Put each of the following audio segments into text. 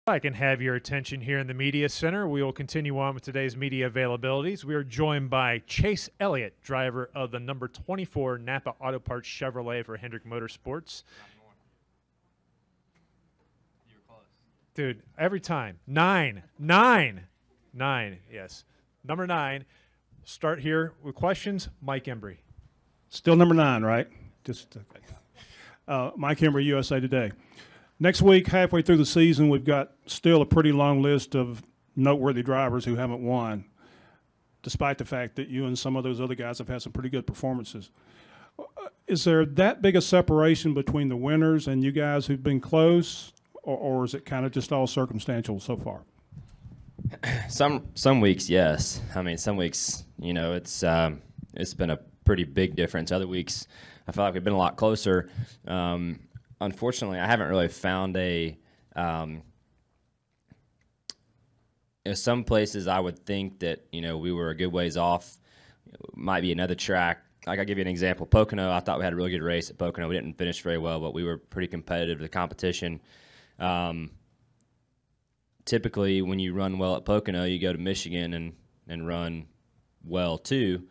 I can have your attention here in the Media Center. We will continue on with today's media availabilities. We are joined by Chase Elliott, driver of the number 24 Napa Auto Parts Chevrolet for Hendrick Motorsports. You were close. Dude, every time. Nine, yes. Number 9. Start here with questions. Mike Embry. Still number 9, right? Just Mike Embry, USA Today. Next week, halfway through the season, we've got still a pretty long list of noteworthy drivers who haven't won, despite the fact that you and some of those other guys have had some pretty good performances. Is there that big a separation between the winners and you guys who've been close, or is it kind of just all circumstantial so far? Some weeks, yes. I mean, some weeks, you know, it's been a pretty big difference. Other weeks, I feel like we've been a lot closer. Unfortunately, I haven't really found some places I would think that, you know, we were a good ways off. Might be another track. Like, I'll give you an example. Pocono, I thought we had a really good race at Pocono. We didn't finish very well, but we were pretty competitive to the competition. Typically, when you run well at Pocono, you go to Michigan and run well too.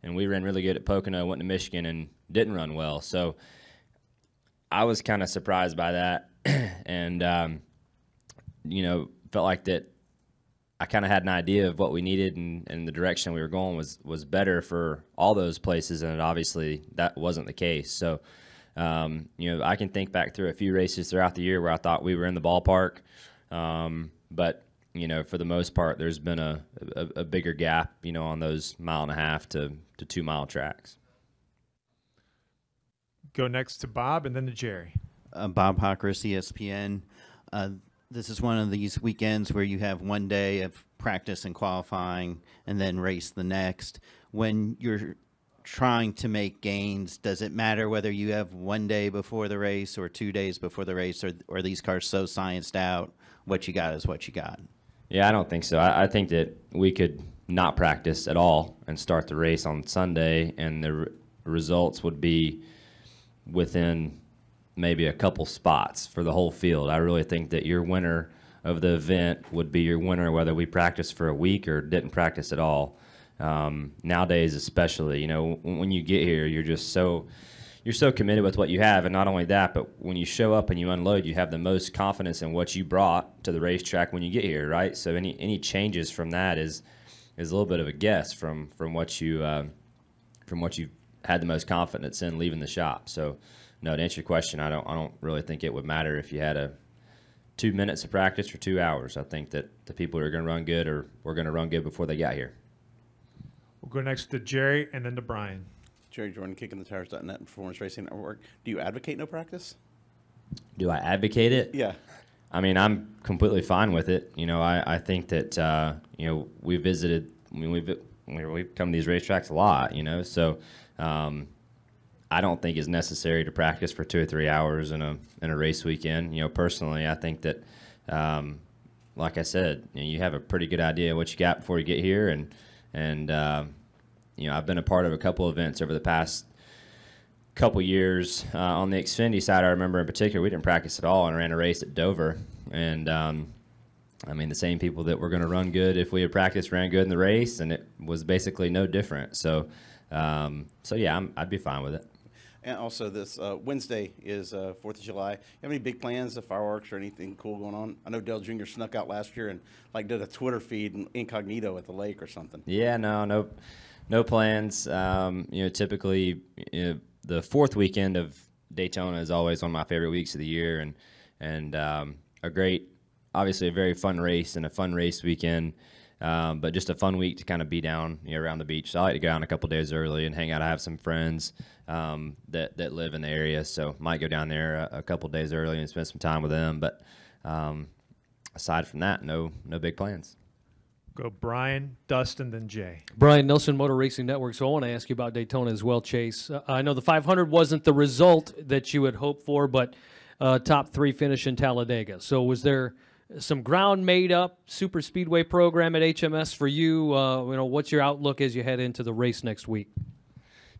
And we ran really good at Pocono, went to Michigan and didn't run well. So I was kind of surprised by that, and you know, felt like that I kind of had an idea of what we needed and the direction we were going was better for all those places, and obviously that wasn't the case. So, you know, I can think back through a few races throughout the year where I thought we were in the ballpark, but you know, for the most part, there's been a bigger gap, you know, on those 1.5 to 2 mile tracks. Go next to Bob and then to Jerry. Bob Postrace, ESPN. This is one of these weekends where you have one day of practice and qualifying and then race the next. When you're trying to make gains, does it matter whether you have one day before the race or 2 days before the race, or are these cars so scienced out, what you got is what you got? Yeah, I don't think so. I think that we could not practice at all and start the race on Sunday, and the results would be within maybe a couple spots for the whole field. I really think that your winner of the event would be your winner whether we practiced for a week or didn't practice at all. Nowadays especially, you know, when you get here, you're so committed with what you have, and not only that, but when you show up and you unload, you have the most confidence in what you brought to the racetrack when you get here, right? So any changes from that is a little bit of a guess from what you had the most confidence in leaving the shop. So, no, to answer your question, I don't really think it would matter if you had 2 minutes of practice or 2 hours. I think that the people who are going to run good were going to run good before they got here. We'll go next to Jerry and then to Brian. Jerry Jordan, KickingTheTires.net and Performance Racing Network. Do you advocate no practice? Do I advocate it? Yeah. I mean, I'm completely fine with it. You know, I think that you know, we've come to these racetracks a lot. You know, so I don't think it's necessary to practice for 2 or 3 hours in a race weekend. You know, personally, I think that, like I said, you know, you have a pretty good idea what you got before you get here, and you know, I've been a part of a couple events over the past couple years. On the Xfinity side, I remember in particular, we didn't practice at all and ran a race at Dover. And, I mean, the same people that were going to run good if we had practiced ran good in the race, and it was basically no different. So yeah, I'd be fine with it. And also, this Wednesday is 4th of July. You have any big plans, of fireworks or anything cool going on? I know Dale Jr. snuck out last year and like did a Twitter feed incognito at the lake or something. Yeah, no plans. You know, typically, you know, the 4th weekend of Daytona is always one of my favorite weeks of the year, and obviously a very fun race and a fun race weekend. But just a fun week to kind of be down, you know, around the beach. So I like to go down a couple days early and hang out. I have some friends that live in the area, so might go down there a couple days early and spend some time with them. But aside from that, no big plans. Go Brian, Dustin, then Jay. Brian Nelson, Motor Racing Network. So I want to ask you about Daytona as well, Chase. I know the 500 wasn't the result that you had hoped for, but top 3 finish in Talladega. So was there some ground made up super speedway program at HMS for you? You know, what's your outlook as you head into the race next week?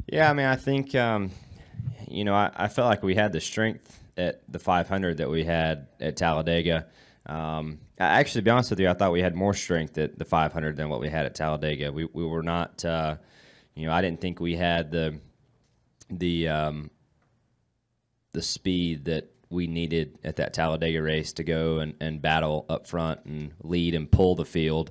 Yeah, I mean, I think, you know, I felt like we had the strength at the 500 that we had at Talladega. Actually, to be honest with you, I thought we had more strength at the 500 than what we had at Talladega. We were not, I didn't think we had the speed that we needed at that Talladega race to go and battle up front and lead and pull the field.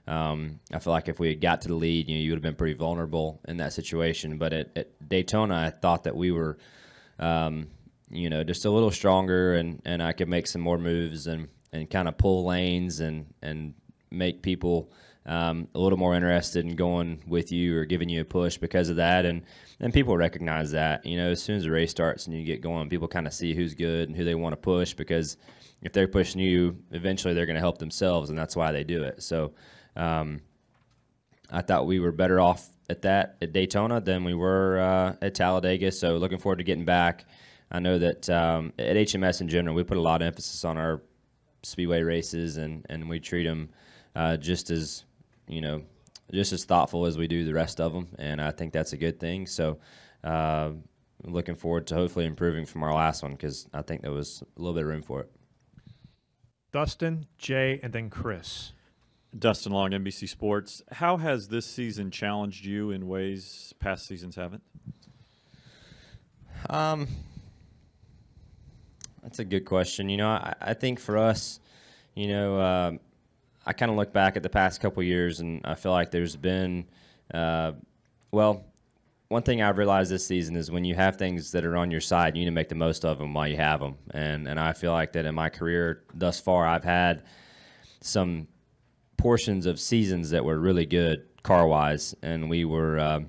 I feel like if we had got to the lead, you would have been pretty vulnerable in that situation. But at Daytona, I thought that we were, just a little stronger, and I could make some more moves and kind of pull lanes and make people a little more interested in going with you or giving you a push because of that. And people recognize that. As soon as the race starts and you get going, people kind of see who's good and who they want to push, because if they're pushing you, eventually they're going to help themselves, and that's why they do it. So I thought we were better off at Daytona than we were at Talladega. So looking forward to getting back. I know that at HMS in general, we put a lot of emphasis on our speedway races, and we treat them just as thoughtful as we do the rest of them, and I think that's a good thing. So looking forward to hopefully improving from our last one, because I think there was a little bit of room for it. Dustin, Jay, and then Chris. Dustin Long, NBC Sports. How has this season challenged you in ways past seasons haven't? That's a good question. I think for us, I kind of look back at the past couple of years, and I feel like there's been, one thing I've realized this season is when you have things that are on your side, you need to make the most of them while you have them. And I feel like that in my career thus far, I've had some portions of seasons that were really good car-wise, and we were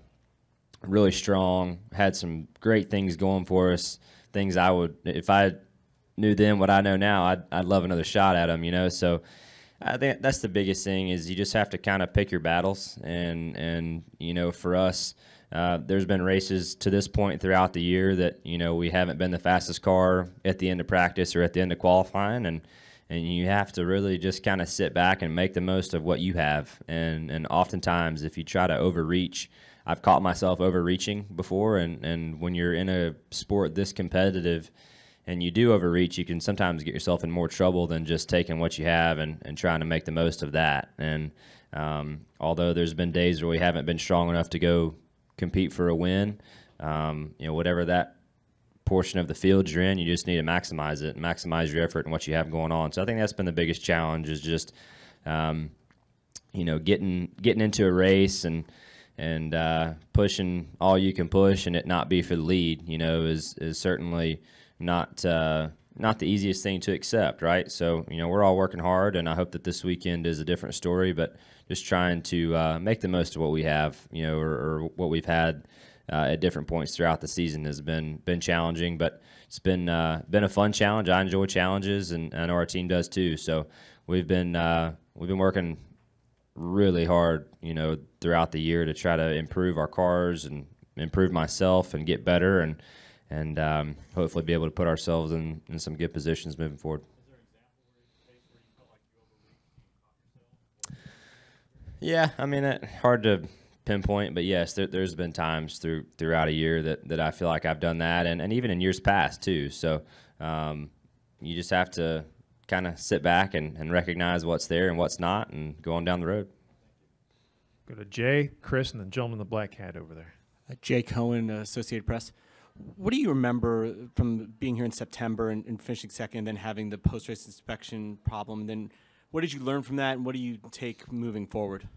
really strong, had some great things going for us, things I would, if I knew then what I know now, I'd love another shot at them, So I think that's the biggest thing, is you just have to kind of pick your battles. And for us, there's been races to this point throughout the year that, we haven't been the fastest car at the end of practice or at the end of qualifying. And you have to really just kind of sit back and make the most of what you have. And oftentimes, if you try to overreach, I've caught myself overreaching before. And when you're in a sport this competitive and you do overreach, you can sometimes get yourself in more trouble than just taking what you have and trying to make the most of that. And although there's been days where we haven't been strong enough to go compete for a win, whatever that portion of the field you're in, you just need to maximize it, maximize your effort and what you have going on. So I think that's been the biggest challenge, is just getting into a race and pushing all you can push and it not be for the lead, is certainly not the easiest thing to accept, right? So, we're all working hard, and I hope that this weekend is a different story, but just trying to make the most of what we have, or what we've had at different points throughout the season has been challenging, but it's been a fun challenge. I enjoy challenges, and I know our team does too. So we've been working really hard, throughout the year to try to improve our cars and improve myself and get better, and hopefully be able to put ourselves in some good positions moving forward. Yeah, I mean, hard to pinpoint, but yes, there's been times throughout a year that I feel like I've done that, and even in years past too. So you just have to kind of sit back and recognize what's there and what's not, and go on down the road. Go to Jay, Chris, and the gentleman in the black hat over there. Jay Cohen, Associated Press. What do you remember from being here in September and finishing second, and then having the post-race inspection problem? And then what did you learn from that, and what do you take moving forward?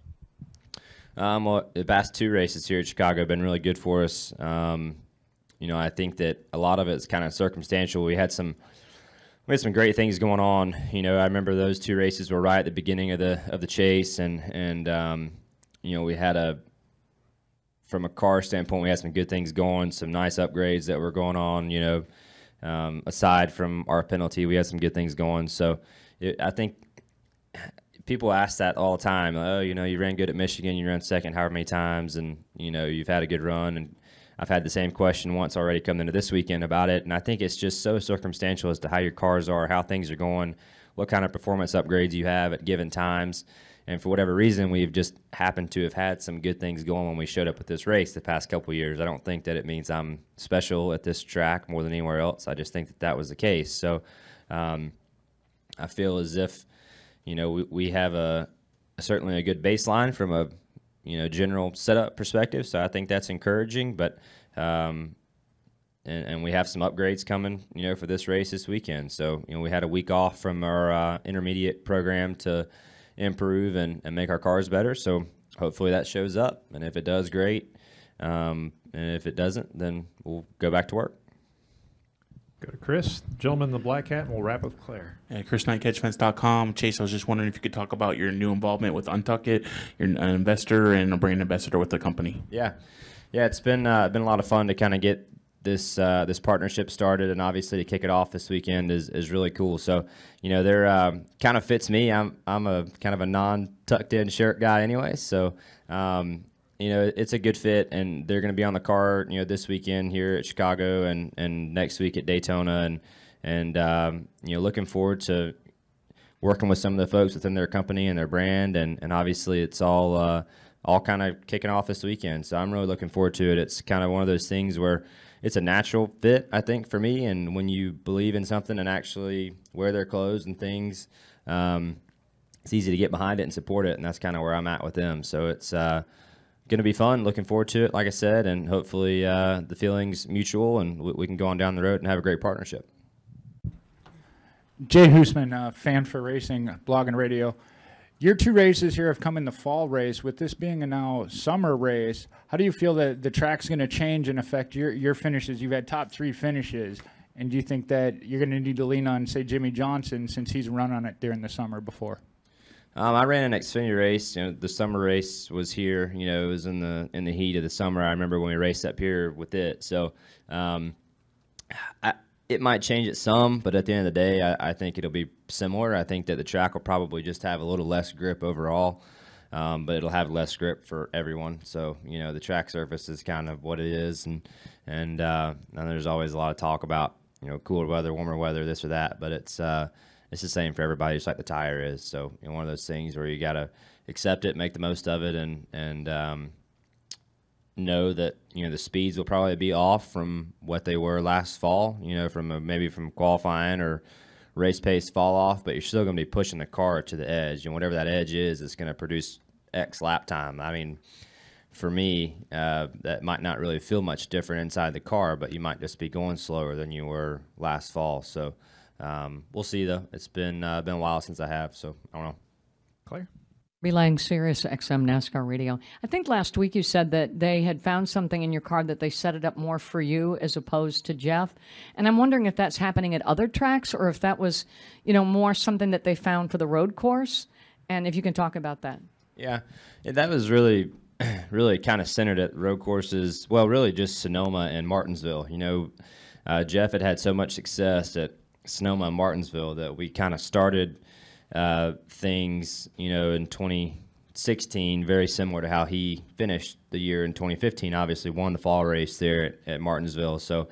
Well, the past two races here at Chicago have been really good for us. I think that a lot of it's kind of circumstantial. We had some great things going on. I remember those two races were right at the beginning of the chase, and we had from a car standpoint, we had some good things going, some nice upgrades that were going on. Aside from our penalty, we had some good things going. So I think people ask that all the time. Oh, you ran good at Michigan, you ran second however many times, and you've had a good run. And I've had the same question once already coming into this weekend about it. And I think it's just so circumstantial as to how your cars are, how things are going, what kind of performance upgrades you have at given times. And for whatever reason, we've just happened to have had some good things going when we showed up at this race the past couple of years. I don't think that it means I'm special at this track more than anywhere else. I just think that was the case. So I feel as if, we have certainly a good baseline from a, general setup perspective. So I think that's encouraging, but, and we have some upgrades coming, for this race this weekend. So, we had a week off from our intermediate program to improve and make our cars better. So hopefully that shows up. And if it does, great. And if it doesn't, then we'll go back to work. Go to Chris, gentleman in the black hat, and we'll wrap with Claire. Chris Knight, catchfence.com. Chase, I was just wondering if you could talk about your new involvement with Untuck It. You're an investor and a brand ambassador with the company. Yeah, it's been a lot of fun to kind of get this partnership started, and obviously to kick it off this weekend is really cool. So, they're kind of fits me. I'm a kind of a non-tucked in shirt guy anyway. So, it's a good fit, and they're going to be on the car, this weekend here at Chicago and next week at Daytona, and looking forward to working with some of the folks within their company and their brand, and obviously it's all kind of kicking off this weekend. So I'm really looking forward to it. It's kind of one of those things where it's a natural fit, I think, for me, and when you believe in something and actually wear their clothes and things, it's easy to get behind it and support it, and that's kind of where I'm at with them. So it's going to be fun. Looking forward to it, like I said, and hopefully the feeling's mutual and we can go on down the road and have a great partnership. Jay Hoosman, Fan for Racing, blog and radio. Your two races here have come in the fall race. With this being a now summer race, how do you feel that the track's going to change and affect your finishes? You've had top 3 finishes, and do you think that you're going to need to lean on, say, Jimmy Johnson, since he's run on it during the summer before? I ran an Xfinity race. The summer race was here. It was in the heat of the summer. I remember when we raced up here with it. So it might change it some, but at the end of the day, I think it'll be similar. I think that the track will probably just have a little less grip overall, but it'll have less grip for everyone. So the track surface is kind of what it is, and there's always a lot of talk about cooler weather, warmer weather, this or that, but it's the same for everybody, just like the tire is. So one of those things where you got to accept it, make the most of it, and know that the speeds will probably be off from what they were last fall. Maybe from qualifying or race pace fall off, but you're still going to be pushing the car to the edge, and whatever that edge is, it's going to produce X lap time. I mean, for me, that might not really feel much different inside the car, but you might just be going slower than you were last fall. So. We'll see, though. It's been a while since I have, so I don't know. Claire? Relaying Sirius XM NASCAR radio. I think last week you said that they had found something in your car that they set it up more for you as opposed to Jeff. And I'm wondering if that's happening at other tracks or if that was, more something that they found for the road course. And if you can talk about that. Yeah, that was really kind of centered at road courses. Well, really just Sonoma and Martinsville. Jeff had so much success at Sonoma and Martinsville that we kind of started things, in 2016, very similar to how he finished the year in 2015. Obviously, won the fall race there at Martinsville. So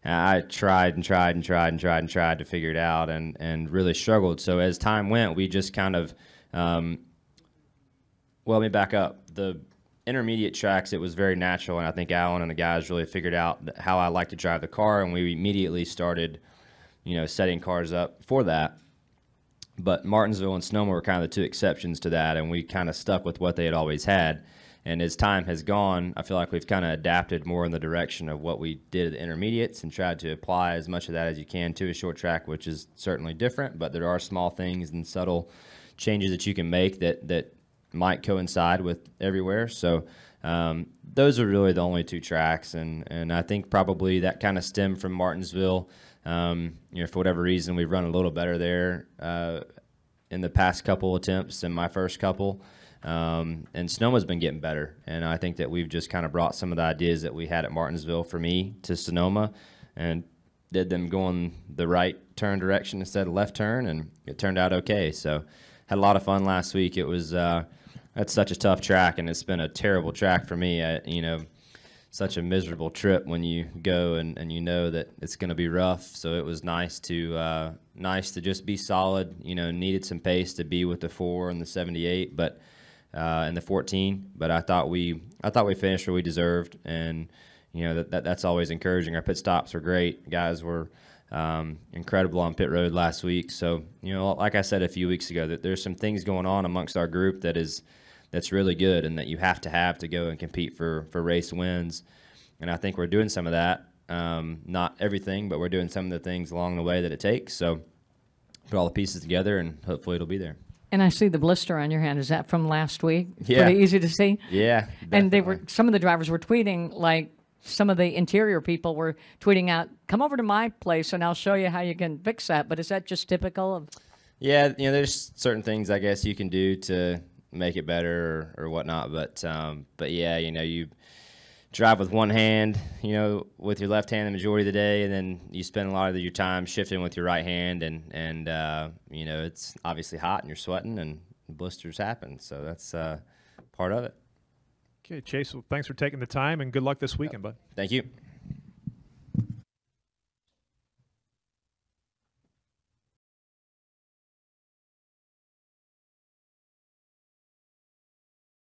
I tried to figure it out and really struggled. So as time went, we just kind of, let me back up. The intermediate tracks, it was very natural, and I think Alan and the guys really figured out how I like to drive the car, and we immediately started setting cars up for that. But Martinsville and Sonoma were kind of the two exceptions to that, and we kind of stuck with what they had always had. And as time has gone, I feel like we've kind of adapted more in the direction of what we did at the intermediates and tried to apply as much of that as you can to a short track, which is certainly different, but there are small things and subtle changes that you can make that might coincide with everywhere. So those are really the only two tracks, and I think probably that kind of stemmed from Martinsville. For whatever reason, we've run a little better there in the past couple attempts than my first couple. And Sonoma's been getting better, and I think that we've just kind of brought some of the ideas that we had at Martinsville for me to Sonoma and did them going the right turn direction instead of left turn, and it turned out okay. So had a lot of fun last week. It was that's such a tough track, and it's been a terrible track for me. Such a miserable trip when you go and you know that it's going to be rough. So it was nice to just be solid. Needed some pace to be with the 4 and the 78, but and the 14. But I thought we finished where we deserved, and that's always encouraging. Our pit stops were great. Guys were incredible on pit road last week. So, like I said a few weeks ago, that there's some things going on amongst our group that's really good and that you have to go and compete for race wins. And I think we're doing some of that. Not everything, but we're doing some of the things along the way that it takes. So put all the pieces together, and hopefully it'll be there. And I see the blister on your hand. Is that from last week? Yeah. Pretty easy to see? Yeah. And definitely. some of the drivers were tweeting, like some of the interior people were tweeting out, come over to my place and I'll show you how you can fix that. But is that just typical of? Yeah, there's certain things I guess you can do to make it better or whatnot. But yeah, you drive with one hand, with your left hand the majority of the day, and then you spend a lot of your time shifting with your right hand, and it's obviously hot and you're sweating and blisters happen, so that's part of it. Okay, Chase, well, thanks for taking the time, and good luck this weekend, bud. Thank you.